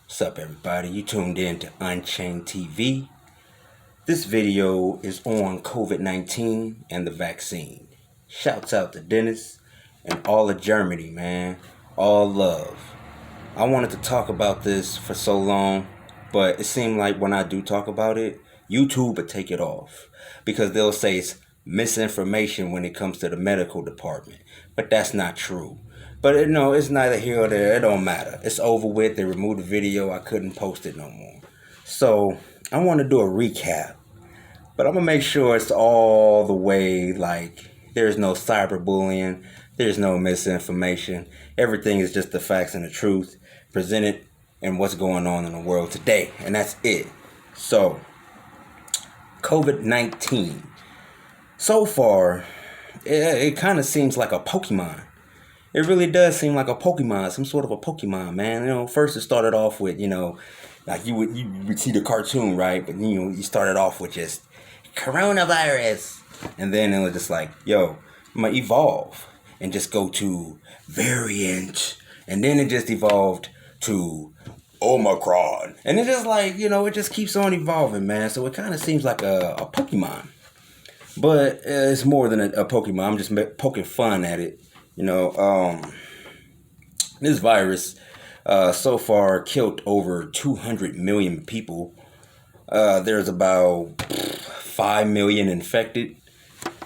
What's up, everybody? You tuned in to Unchained TV. This video is on COVID-19 and the vaccine. Shouts out to Dennis and all of Germany, man. All love. I wanted to talk about this for so long, but it seemed like when I do talk about it, YouTube would take it off because they'll say it's misinformation when it comes to the medical department. But that's not true. But it's neither here or there. It don't matter. It's over with. They removed the video. I couldn't post it no more. So I want to do a recap. But I'm going to make sure it's all the way like there's no cyberbullying. There's no misinformation. Everything is just the facts and the truth presented and what's going on in the world today. And that's it. So COVID-19. So far, it kind of seems like a Pokemon. It really does seem like a Pokemon, some sort of a Pokemon, man. First it started off with, like you would see the cartoon, right? But, you started off with just coronavirus. And then it was just like, yo, I'm going to evolve and just go to variant. And then it just evolved to Omicron. And it's just like, it just keeps on evolving, man. So it kind of seems like a Pokemon. But it's more than a Pokemon. I'm just poking fun at it. This virus so far killed over 200 million people. There's about 5 million infected.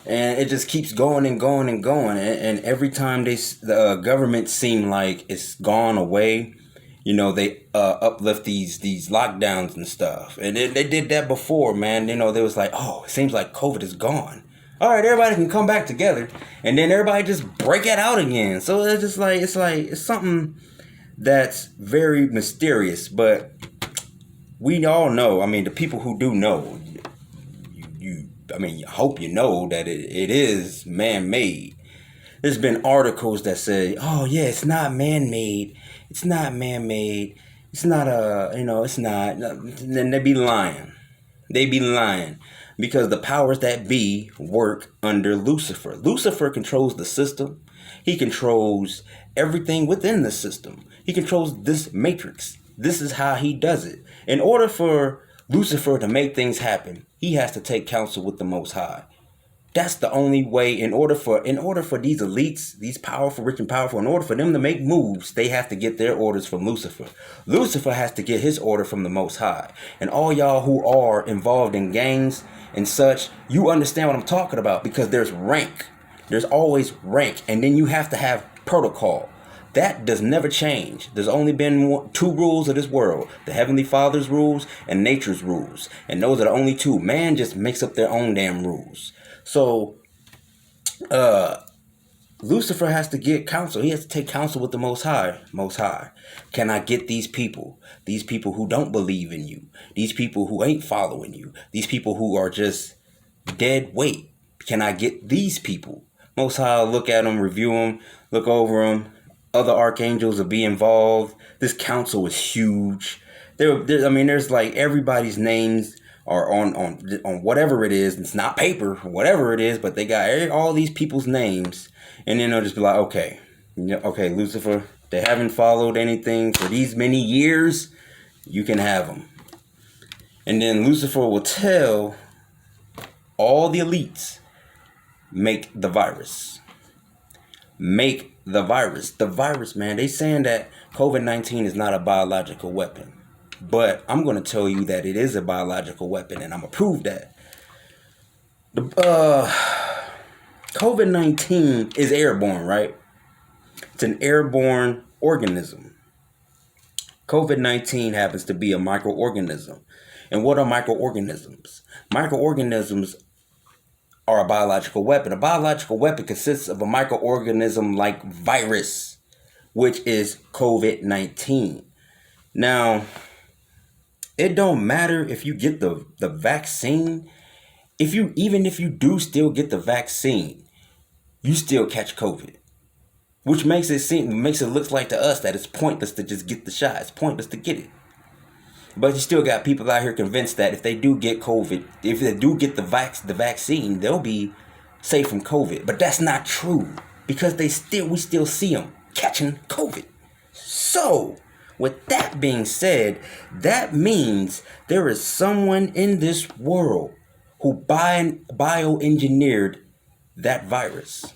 And it just keeps going and going and going. And every time the government seem like it's gone away, they uplift these lockdowns and stuff. And they did that before, man. They was like, oh, it seems like COVID is gone. All right, everybody can come back together, and then everybody just break it out again. So it's just like it's something that's very mysterious. But we all know. I mean, the people who do know, I hope you know that it is man-made. There's been articles that say, oh yeah, it's not man-made. It's not man-made. It's not it's not. Then they be lying. They be lying. Because the powers that be work under Lucifer. Lucifer controls the system. He controls everything within the system. He controls this matrix. This is how he does it. In order for Lucifer to make things happen, he has to take counsel with the Most High. That's the only way. In order for these elites, these powerful, rich and powerful, in order for them to make moves, they have to get their orders from Lucifer. Lucifer has to get his order from the Most High. And all y'all who are involved in gangs and such, you understand what I'm talking about, because there's rank. There's always rank. And then you have to have protocol. That does never change. There's only been two rules of this world. The Heavenly Father's rules and nature's rules. And those are the only two. Man just makes up their own damn rules. So, Lucifer has to get counsel. He has to take counsel with the Most High. Most High, can I get these people who don't believe in you, these people who ain't following you, these people who are just dead weight? Can I get these people? Most High will look at them, review them, look over them. Other archangels will be involved. This council is huge. There's like everybody's names are on whatever it is. It's not paper, whatever it is, but they got all these people's names, and then they'll just be like, okay, Lucifer, they haven't followed anything for these many years. You can have them. And then Lucifer will tell all the elites, make the virus. Make the virus. The virus, man, they saying that COVID-19 is not a biological weapon. But I'm going to tell you that it is a biological weapon, and I'm going to prove that. COVID-19 is airborne, right? It's an airborne organism. COVID-19 happens to be a microorganism. And what are microorganisms? Microorganisms are a biological weapon. A biological weapon consists of a microorganism like virus, which is COVID-19. Now, it don't matter if you get the vaccine. Even if you do still get the vaccine, you still catch COVID. Which makes it look like to us that it's pointless to just get the shot. It's pointless to get it. But you still got people out here convinced that if they do get COVID, if they do get the vaccine, they'll be safe from COVID. But that's not true, because we still see them catching COVID. So With that being said, that means there is someone in this world who bioengineered that virus.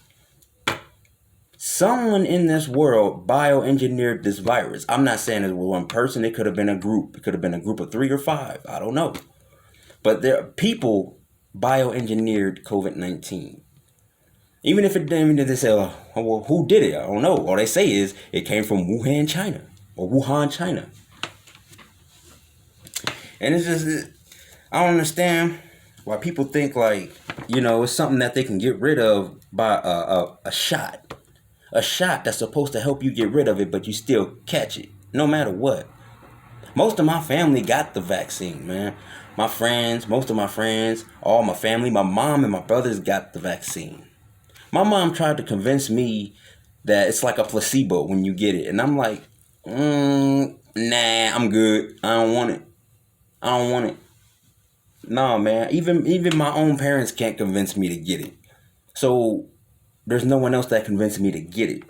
Someone in this world bioengineered this virus. I'm not saying it was one person. It could have been a group. It could have been a group of 3 or 5. I don't know. But there are people bioengineered COVID-19. Even if it didn't, they say, oh, well, who did it? I don't know. All they say is it came from Wuhan, China. Or Wuhan, China. And it's just, I don't understand why people think like, it's something that they can get rid of by a shot. A shot that's supposed to help you get rid of it, but you still catch it, no matter what. Most of my family got the vaccine, man. Most of my friends, all my family, my mom and my brothers got the vaccine. My mom tried to convince me that it's like a placebo when you get it. And I'm like, nah, I'm good. I don't want it. No, man. Even my own parents can't convince me to get it. So there's no one else that convinced me to get it.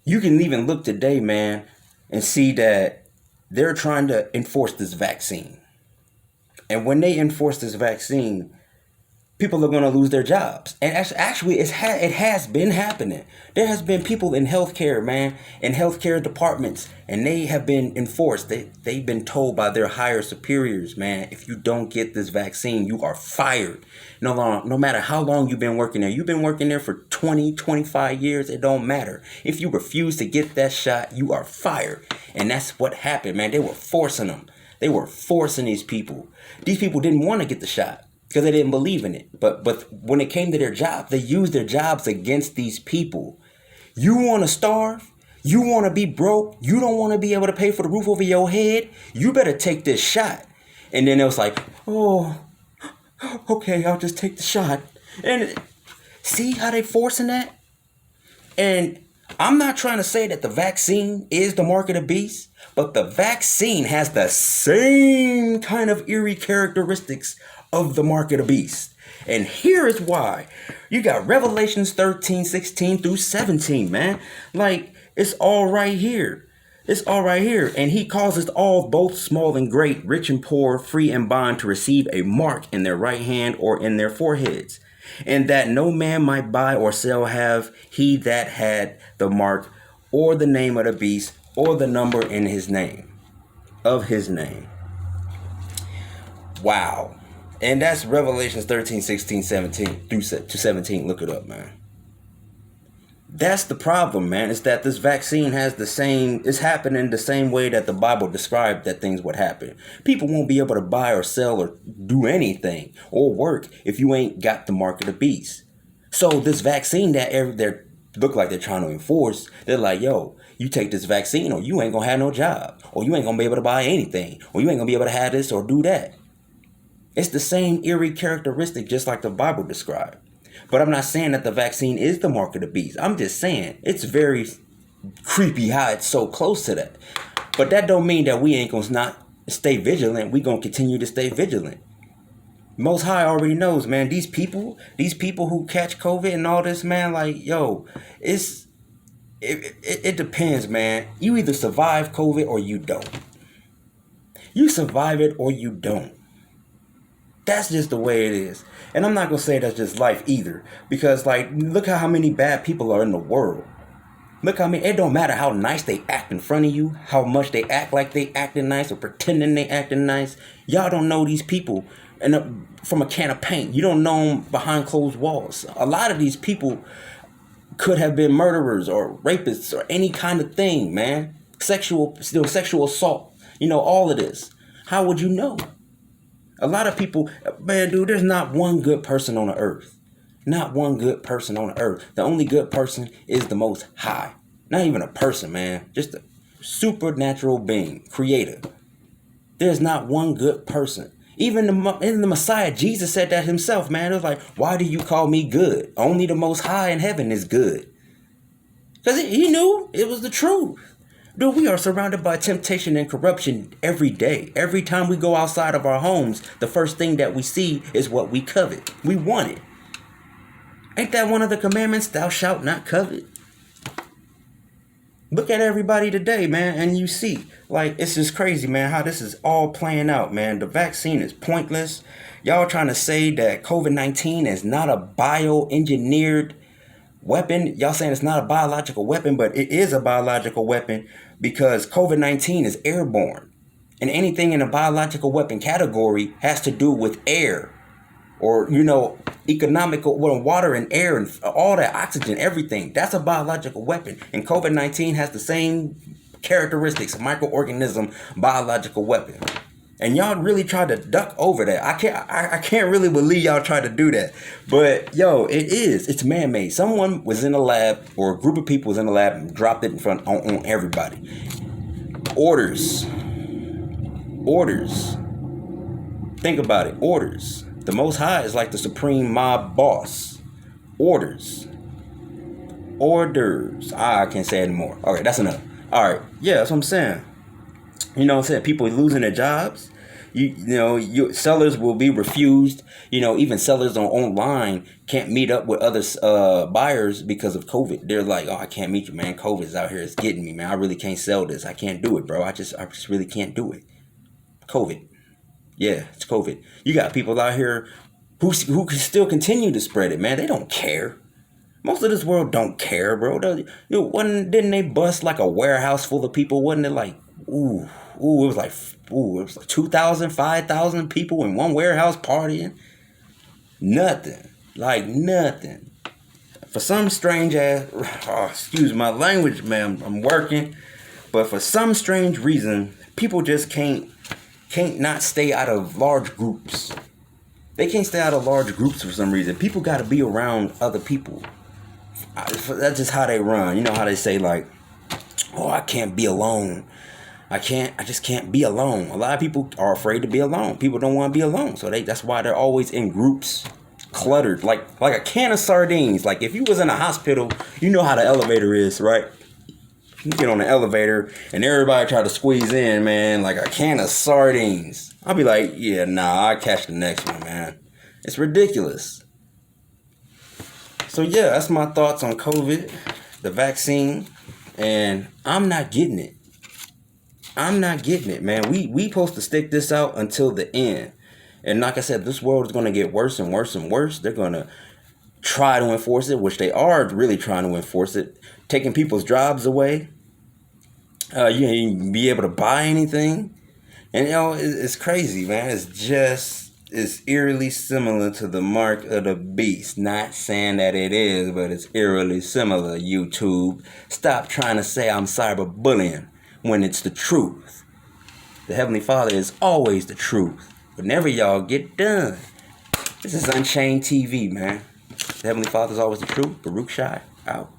You can even look today, man, and see that they're trying to enforce this vaccine. And when they enforce this vaccine, people are going to lose their jobs. And actually, it has been happening. There has been people in healthcare, man, in healthcare departments, and they have been enforced. They've been told by their higher superiors, man, if you don't get this vaccine, you are fired. No matter how long you've been working there. You've been working there for 20, 25 years. It don't matter. If you refuse to get that shot, you are fired. And that's what happened, man. They were forcing them. They were forcing these people. These people didn't want to get the shot because they didn't believe in it. But when it came to their job, they used their jobs against these people. You want to starve? You want to be broke? You don't want to be able to pay for the roof over your head? You better take this shot. And then it was like, oh, okay, I'll just take the shot. And see how they forcing that? And I'm not trying to say that the vaccine is the mark of the beast, but the vaccine has the same kind of eerie characteristics of the mark of the beast. And here is why. You got Revelations 13, 16 through 17, man. Like, it's all right here. It's all right here. And he causes all, both small and great, rich and poor, free and bond, to receive a mark in their right hand or in their foreheads. And that no man might buy or sell have he that had the mark or the name of the beast or the number in his name, of his name. Wow. And that's Revelations 13, 16, 17 through to 17. Look it up, man. That's the problem, man. Is that this vaccine has it's happening the same way that the Bible described that things would happen. People won't be able to buy or sell or do anything or work if you ain't got the mark of the beast. So this vaccine that they look like they're trying to enforce, they're like, yo, you take this vaccine or you ain't gonna have no job, or you ain't gonna be able to buy anything, or you ain't gonna be able to have this or do that. It's the same eerie characteristic, just like the Bible described. But I'm not saying that the vaccine is the mark of the beast. I'm just saying it's very creepy how it's so close to that. But that don't mean that we ain't gonna not stay vigilant. We gonna continue to stay vigilant. Most High already knows, man. These people who catch COVID and all this, man, like, yo, it depends, man. You either survive COVID or you don't. You survive it or you don't. That's just the way it is. And I'm not going to say that's just life either. Because, like, look how many bad people are in the world. Look how many. It don't matter how nice they act in front of you, how much they act like they acting nice or pretending they acting nice. Y'all don't know these people from a can of paint. You don't know them behind closed walls. A lot of these people could have been murderers or rapists or any kind of thing, man. Sexual assault. All of this. How would you know? A lot of people, man, dude, there's not one good person on the earth. Not one good person on the earth. The only good person is the Most High. Not even a person, man. Just a supernatural being, creator. There's not one good person. Even in the Messiah, Jesus said that himself, man. It was like, why do you call me good? Only the Most High in heaven is good. Because he knew it was the truth. Dude, we are surrounded by temptation and corruption every day. Every time we go outside of our homes, the first thing that we see is what we covet. We want it. Ain't that one of the commandments? Thou shalt not covet. Look at everybody today, man, and you see, like, it's just crazy, man, how this is all playing out, man. The vaccine is pointless. Y'all trying to say that COVID-19 is not a bioengineered weapon. Y'all saying it's not a biological weapon, but it is a biological weapon because COVID-19 is airborne. And anything in a biological weapon category has to do with air or, economical, water and air and all that oxygen, everything. That's a biological weapon. And COVID-19 has the same characteristics, microorganism, biological weapon. And y'all really tried to duck over that. I can't really believe y'all tried to do that. But yo, it's man-made. Someone was in a lab, or a group of people was in the lab and dropped it in front on everybody. Orders. Think about it. Orders. The Most High is like the supreme mob boss. Orders. I can't say it anymore. All right, that's enough. All right, yeah, that's what I'm saying. You know what I'm saying? People losing their jobs. Sellers will be refused. Even sellers online can't meet up with other buyers because of COVID. They're like, oh, I can't meet you, man. COVID is out here. It's getting me, man. I really can't sell this. I can't do it, bro. I just really can't do it. COVID. Yeah, it's COVID. You got people out here who can still continue to spread it, man. They don't care. Most of this world don't care, bro. Didn't they bust like a warehouse full of people? Wasn't it like, it was like 2,000, 5,000 people in one warehouse partying? Nothing. Like nothing. For some strange ass, excuse my language, man, I'm working. But for some strange reason, people just can't not stay out of large groups. They can't stay out of large groups for some reason. People got to be around other people. That's just how they run. You know how they say, like, oh, I can't be alone. I just can't be alone. A lot of people are afraid to be alone. People don't want to be alone. So that's why they're always in groups, cluttered, like a can of sardines. Like if you was in a hospital, you know how the elevator is, right? You get on the elevator and everybody try to squeeze in, man, like a can of sardines. I'll be like, yeah, nah, I'll catch the next one, man. It's ridiculous. So yeah, that's my thoughts on COVID, the vaccine, and I'm not getting it. Man. We supposed to stick this out until the end. And like I said, this world is going to get worse and worse and worse. They're going to try to enforce it, which they are really trying to enforce it, taking people's jobs away. You ain't even be able to buy anything. And, it's crazy, man. It's eerily similar to the mark of the beast. Not saying that it is, but it's eerily similar, YouTube. Stop trying to say I'm cyberbullying when it's the truth. The Heavenly Father is always the truth. Whenever y'all get done. This is Unchained TV, man. The Heavenly Father is always the truth. Baruch Shai, out.